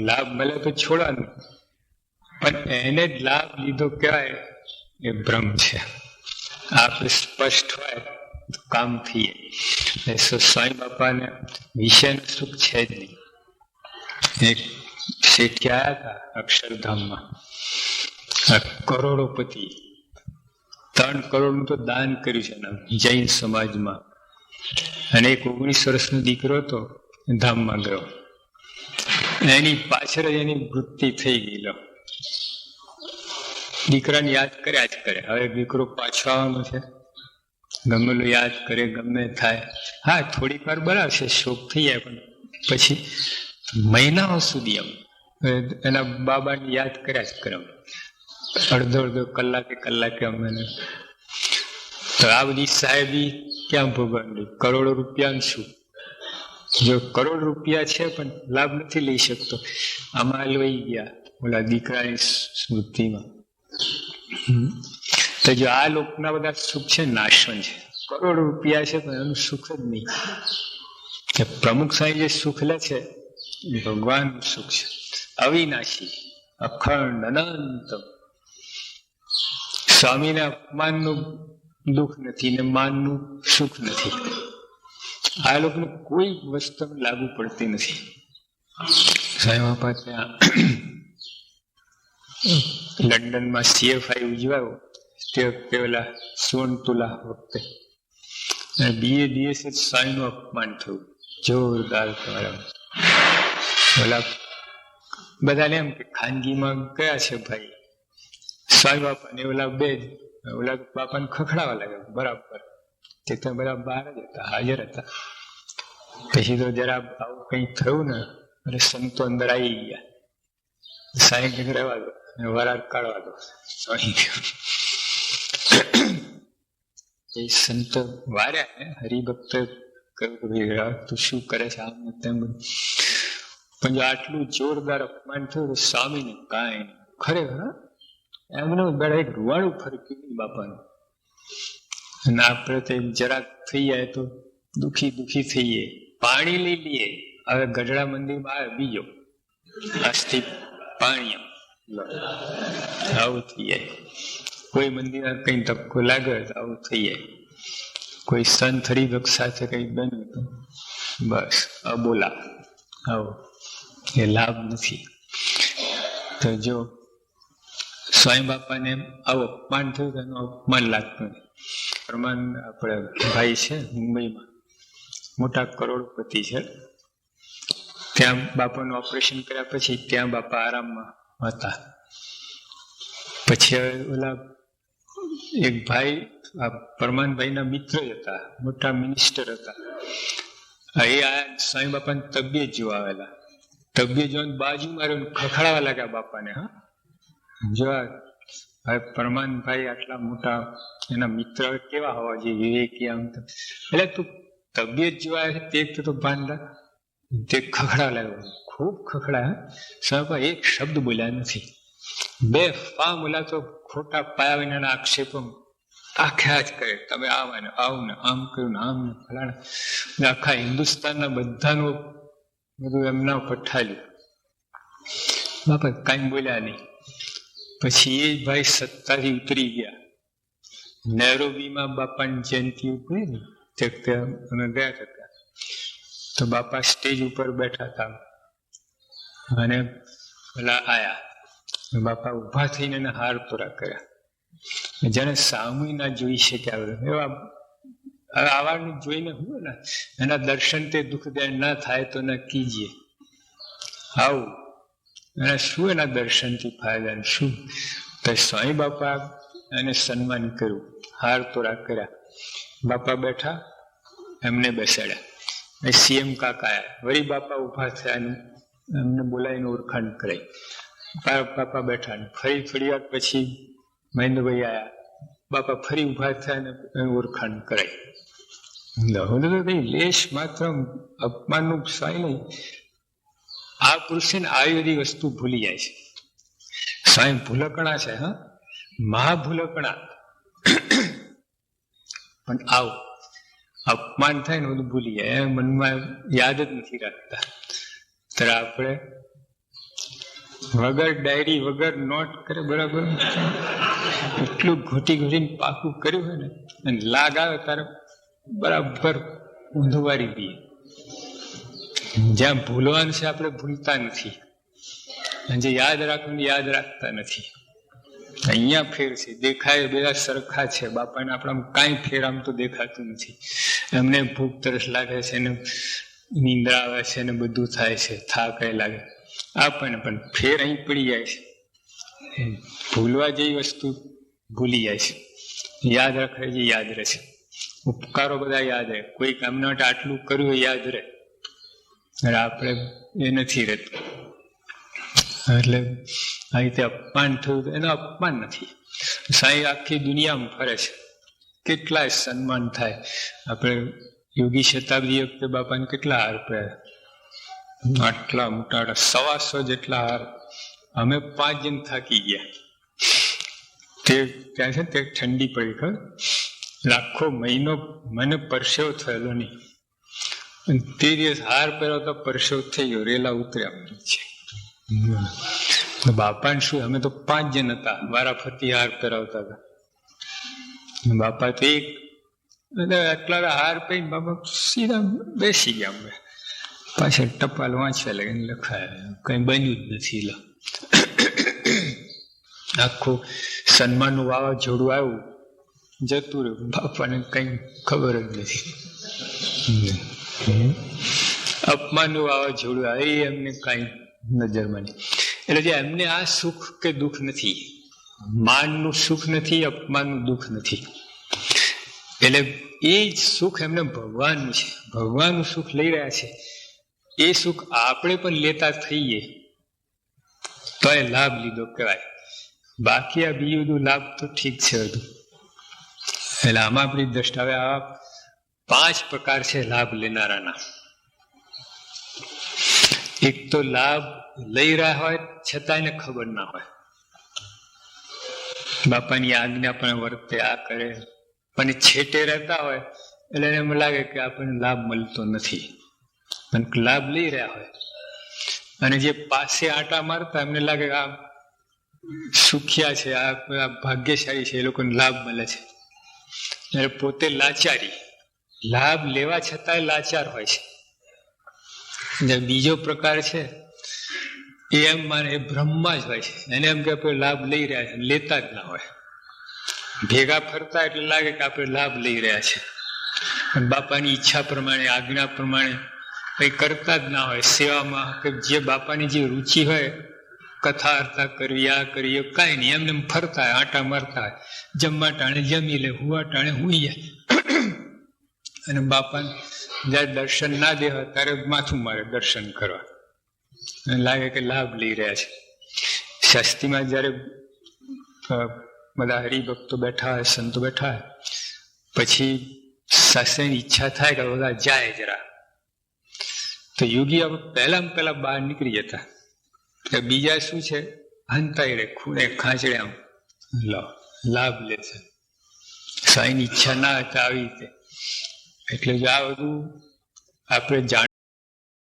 લાભ મળે તો છોડવાનું, પણ એને જ લાભ લીધો કહેવાય એ ભ્રમ છે. આપણે સ્પષ્ટ હોય તો કામ થઈએ. સ્વામી બાપાને વિષયનું સુખ છે જ નહીં. એક શેઠી આવ્યા હતા અક્ષરધામમાં, કરોડોપતિ, 3 કરોડનું તો દાન કર્યું છે જૈન સમાજમાં. અને એક 19 વર્ષનો દીકરો હતો, ધામમાં ગયો, એની પાછળ જ એની વૃત્તિ થઈ ગયેલો. દીકરાને યાદ કર્યા જ કરે. હવે દીકરો પાછો આવવાનો છે, ગમેલું યાદ કરે, ગમે થાય. હા, થોડીક વાર બરાબર શોક થઈ જાય, પણ પછી મહિનાઓ સુધી આમ એના બાબાને યાદ કર્યા જ કરે. અડધો કલાકે અમે. તો આ બધી સાહેબી ક્યાં ભોગવવાની? કરોડો રૂપિયા શું? જો કરોડ રૂપિયા છે પણ લાભ નથી લઈ શકતો, આમાં લઈ ગયા ઓલા દીકરાની સ્મૃતિમાં. તો જો આ લોકના બધા સુખ છે નાશવંત છે. કરોડ રૂપિયા છે પણ એનું સુખ જ નહીં. પ્રમુખ સાહેબ જે સુખ લે છે ભગવાનનું સુખ છે, અવિનાશી, અખંડ, અનંત. સ્વામીને અપમાનનું દુઃખ નથી ને માનનું સુખ નથી. આ લોકોને કોઈ વસ્તુ લાગુ પડતી નથી. સ્વામી બાપા ત્યાં લંડનમાં CFI ઉજવાયો તે વખતે ઓલા સોનતુલા વખતે બીએ દિવસે સ્વામીનું અપમાન થયું જોરદાર. ઓલા બધાને એમ કે ખાનગીમાં ગયા છે ભાઈ સ્વામી બાપા ને ઓલા બે ઓલા બાપાને ખખડાવા લાગ્યા બરાબર. તે તો બધા બહાર જ હતા, હાજર હતા. પછી તો જરા આવું કઈ થયું ને એટલે સંતો અંદર આવી ગયા. સાહેબ રહેવા દો, વરાળ કાઢવા દો. એ સંતો વાર્યા ને હરિભક્ત કહ્યું તું શું કરે છે આમ તેમ. પણ જો આટલું જોરદાર અપમાન થયું તો સ્વામીને કાંઈ ખરેખર એમને બેડા એક રૂવાડું ફરક્યું બાપાનું. અને આપણે તો જરાક થઈ જાય તો દુખી થઈએ. પાણી લઈ લઈએ. હવે ગઢડા મંદિરમાં આવે બીજો અસ્થિ પાણી આવું થઈ જાય. કોઈ મંદિરમાં કઈ ધક્કો લાગે તો આવું થઈ જાય. કોઈ સંત હરિભક્ત સાથે કઈ બન્યું તો બસ અબોલા આવો. એ લાભ નથી. તો જો સ્વામી બાપાને આવું અપમાન થયું તો એનું અપમાન લાગતું નહીં. પ્રમાણ આપણે ભાઈ છે મુંબઈમાં, મોટા કરોડપતિ છે. ત્યાં બાપાનું ઓપરેશન કર્યા પછી ત્યાં બાપા આરામમાં હતા. પછી ઓલા એક ભાઈ પરમાનભાઈના મિત્ર હતા, મોટા મિનિસ્ટર હતા. એ આ સ્વામી બાપાની તબિયત જોવા આવેલા. તબિયત જોવાની બાજુ માર્યો, ખખડાવા લાગ્યા બાપાને. હા, જો હવે પરમાનભાઈ આટલા મોટા એના મિત્ર કેવા હોવા જોઈએ, વિવેકી આમ. એટલે તું તબિયત જોવા આવે તે તો ભાન રાખ. તે ખખડાવા લાગ્યો, ખૂબ ખખડાયા. સ્વામી એક શબ્દ બોલ્યા નથી. બે ફામ ઓલા તો ખોટા પાયા વિનાના આક્ષેપો આખ્યા જ કરે. તમે આવું ને આમ કર્યું ને આમ ને ફલાણા. આખા હિન્દુસ્તાનના બધાનું બધું એમના ઉપર ઠાલ્યું. બાપા કાંઈ બોલ્યા નહીં. પછી એ ભાઈ સત્તાથી ઉતરી ગયા. નેરોબીમાં બાપાની જયંતિ ઉતરી ને તે અમે ગયા હતા. તો બાપા સ્ટેજ ઉપર બેઠા હતા અને પેલા આયા. બાપા ઉભા થઈને એને હાર તોરા કર્યા. જેને સામુય ના જોઈ શક્યા એવા આવાનું જોઈને હું ને એના દર્શન તે દુઃખદય ના થાય તો ના કીજીએ. આવું એના શું એના દર્શનથી ફાયદા શું? તો સ્વામી બાપા એને સન્માન કર્યું, હાર તોરા કર્યા. બાપા બેઠા, એમને બેસાડ્યા. CM કાકા આયા, વળી બાપા ઉભા થયા, એમને બોલાવીને ઓળખાણ કરાઈ. બાપા બેઠા. ફરી થોડી વાર પછી મહેન્દ્રભાઈ આયા. બાપા ફરી ઉભા થયા ને ઓળખાણ કરાઈ. કઈ લેશ માત્ર અપમાનનું સાય નહીં. આ પુરુષે ને આવી બધી વસ્તુ ભૂલી જાય છે. સ્વયં ભૂલકણા છે, હા, મહાભૂલકણા. પણ આવું અપમાન થાય ને બધું ભૂલી જાય, મનમાં યાદ જ નથી રાખતા. ત્યારે આપણે વગર ડાયરી વગર નોટ કરે બરાબર, એટલું ઘોટી ઘોટીને પાકું કર્યું હોય ને, અને લાગ આવે તારે બરાબર ઊંધું વારી દઈએ. જ્યાં ભૂલવાનું છે આપણે ભૂલતા નથી, અને જે યાદ રાખવાનું યાદ રાખતા નથી. અહીંયા ફેર છે, દેખાય બધા સરખા છે. બાપાને આપણામાં કાંઈ ફેર આમ તો દેખાતું નથી. એમને ભૂખ તરસ લાગે છે ને, નિંદ્રા આવે છે ને, બધું થાય છે, થાક લાગે આપણને, પણ ફેર અહીં પડી જાય છે. ભૂલવા જેવી વસ્તુ ભૂલી જાય છે, યાદ રાખે છે યાદ રહે છે. ઉપકારો બધા યાદ રહે, કોઈ કામ માટે આટલું કર્યું યાદ રહે, આપણે એ નથી રહેતું. એટલે આ રીતે અપમાન થયું, એનું અપમાન નથી. સાંઈ આખી દુનિયામાં ફરે છે, કેટલાય સન્માન થાય. આપણે યોગી શતાબ્દી વખતે બાપાને કેટલા હાર પહેર્યા, આટલા મોટા 125 જેટલા હાર. અમે 5 જણ થાકી ગયા. તે ત્યાં છે તે ઠંડી પડી, ખબર, આખો મહિનો મને પરસેવો થયેલો નહીં. તે દિવસ હાર પહેરો તો પરસેવો થઈ ગયો, રેલા ઉતર્યા છે. બાપાને શું, અમે તો 5 જણ હતા, વારાફરતી હાર પહેરાવતા હતા. બાપા તો એક એટલા હાર પહેરીને બાપા સીધા બેસી ગયા. અમે પાછળ ટપાલ વાંચવા લાગે, લખાય કઈ બન્યું જ નથી. આખું સન્માનનું વાવાઝોડું આવ્યું, જતું રહ્યું, બાપાને કઈ ખબર જ નથી. અપમાનનું વાવાઝોડું આવે એમને કઈ નજરમાં નહીં. એટલે જે એમને આ સુખ કે દુઃખ નથી, માનનું સુખ નથી, અપમાનનું દુઃખ નથી. એટલે એ જ સુખ એમને ભગવાનનું છે, ભગવાનનું સુખ લઈ રહ્યા છે. એ સુખ આપણે પણ લેતા થઈએ તો એ લાભ લીધો કહેવાય. બાકી આ બીજું બધું લાભ તો ઠીક છે બધું. એટલે આમાં આપણી દ્રષ્ટિ હવે આ 5 પ્રકાર છે લાભ લેનારાના. એક તો લાભ લઈ રહ્યા હોય છતાં એને ખબર ના હોય, બાપાની આજ્ઞા પણ વર્તે, આ કરે, પણ છેટે રહેતા હોય એટલે એમ લાગે કે આપણને લાભ મળતો નથી. પણ લાભ લઈ રહ્યા હોય, અને જે પાસે આટા મારતા એમને લાગે કે આ સુખિયા છે, આ ભાગ્યશાળી છે, એ લોકોને લાભ મળે છે. એટલે પોતે લાચારી, લાભ લેવા છતાં લાચાર હોય છે. બીજો પ્રકાર છે એ એમ માને, એ બ્રહ્મા જ હોય છે. એને એમ કે આપણે લાભ લઈ રહ્યા છે, લેતા જ ના હોય. ભેગા ફરતા એટલે લાગે કે આપણે લાભ લઈ રહ્યા છે, પણ બાપાની ઈચ્છા પ્રમાણે, આજ્ઞા પ્રમાણે કઈ કરતા જ ના હોય. સેવામાં કે જે બાપાની જે રુચિ હોય, કથા અર્થા કરવી, આ કરીએ, કાંઈ નહીં, એમને ફરતા હોય, આટા મારતા હોય. જમવા ટાણે જમી લે, હુવા ટાણે હુઈ જાય. અને બાપાને જયારે દર્શન ના દે હોય ત્યારે માથું મારે દર્શન કરવા, લાગે કે લાભ લઈ રહ્યા છે. શાસ્ત્રીમાં જયારે બધા હરિભક્તો બેઠા હોય, સંતો બેઠા હોય, પછી શાસ્ત્રીની ઈચ્છા થાય કે બધા જાય જરા, તો યોગી પહેલા બહાર નીકળી જતા. બીજા શું છે, હંતાઈ રે, ખૂણે ખાંચડે આમ લાભ લે છે. સાઈની ઈચ્છા ના હતા આવી રીતે. એટલે જો આ બધું આપણે જાણ